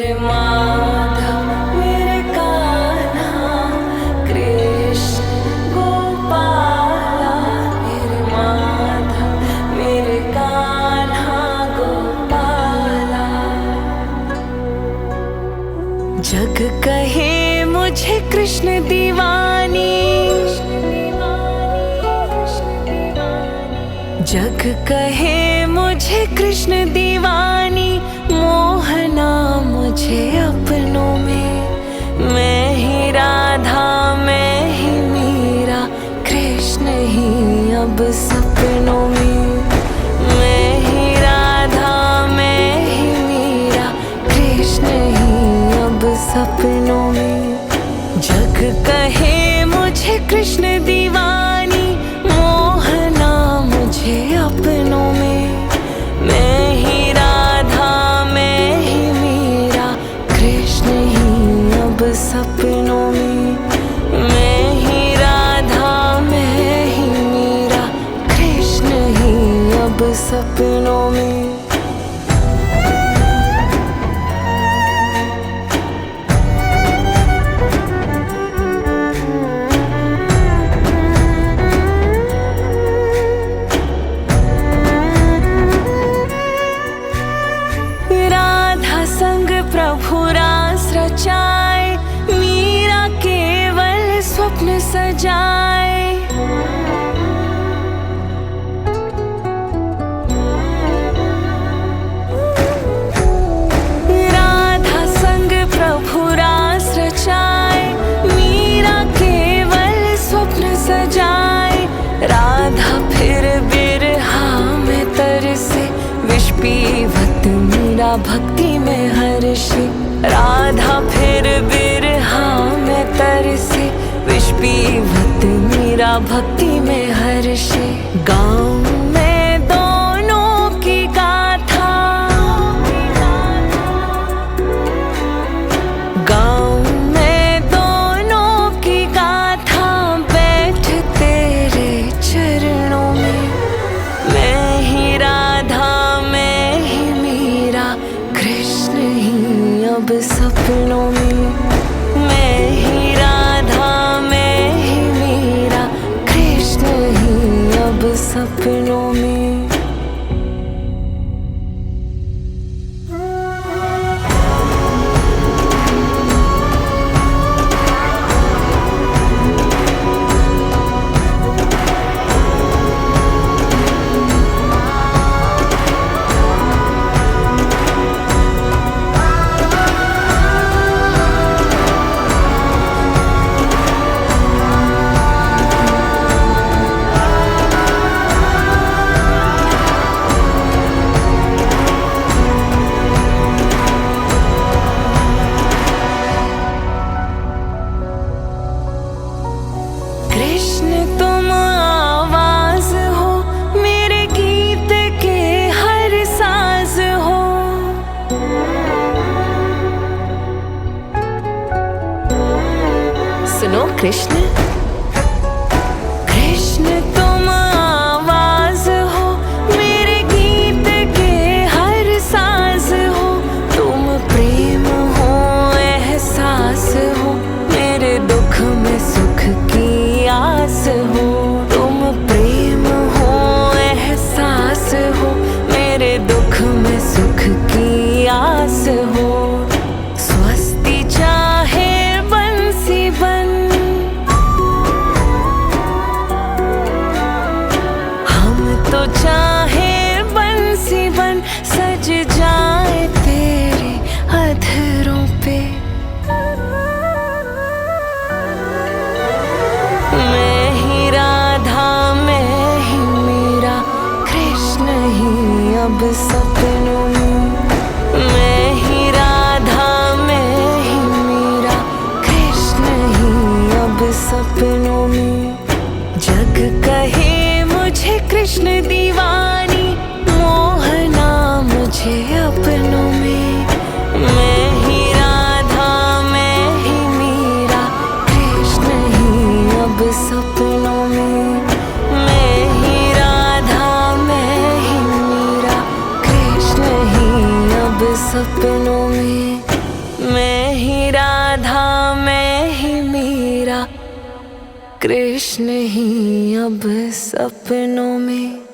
मेरे माधव मेरे कान्हा कृष्ण गोपाला, मेरे माधव मेरे कान्हा गोपाला। जग कहे मुझे कृष्ण दीवानी, जग कहे मुझे कृष्ण दीवानी, मोहना मुझे अपनों में। मैं ही राधा मैं ही मीरा, कृष्ण ही अब सपनों में। मैं ही राधा मैं ही मीरा, कृष्ण ही अब सपनों में। जग कहे मुझे कृष्ण दीवानी, मोहना मुझे अपनों में। मैं ही राधा मैं ही मीरा, कृष्ण ही अब सपनों में। मैं ही राधा मैं ही मीरा, कृष्ण ही अब सपनों में। संग प्रभु रास रचाए, मीरा केवल स्वप्न सजाए। राधा संग प्रभु रास रचाए, मीरा केवल स्वप्न सजाए। राधा फिर बिरहा में तरसे, विष पीवत मीरा भक्ति में हर्षे। राधा फिर बिरहा में तरसे, विष पीवत मीरा भक्ति में हर्षे। गाँव में दोनों की गाथा, गाँव में दोनों की गाथा, बैठ तेरे चरणों में। मैं ही राधा मैं ही मीरा, कृष्ण ही अब सपनों में। मैं ही राधा मैं ही मीरा, कृष्ण ही अब सपनों में। कृष्ण तुम आवाज हो, मेरे गीत के हर साज हो। सुनो कृष्ण, कृष्ण तुम आवाज हो, मेरे गीत के हर साज हो। तुम प्रेम हो एहसास हो, मेरे दुख में सुख की आस हो। तुम प्रेम हो एहसास हो, मेरे दुख में सुख की आस हो। स्वस्ति चाहे बंसी बन, हम तो चाहे बंसी बन, सज जाए तेरे अधरों पे। मैं ही राधा मैं ही मीरा, कृष्ण ही अब सपनों में। मैं ही राधा मैं ही मीरा, कृष्ण ही अब सपनों में। जग कहे मुझे कृष्ण दीवानी, मोहना मुझे अपनों में। मैं ही राधा मैं ही मीरा, कृष्ण ही अब सपनों में। मैं ही राधा मैं ही मीरा, कृष्ण ही अब सपनों में। कृष्ण ही अब सपनों में।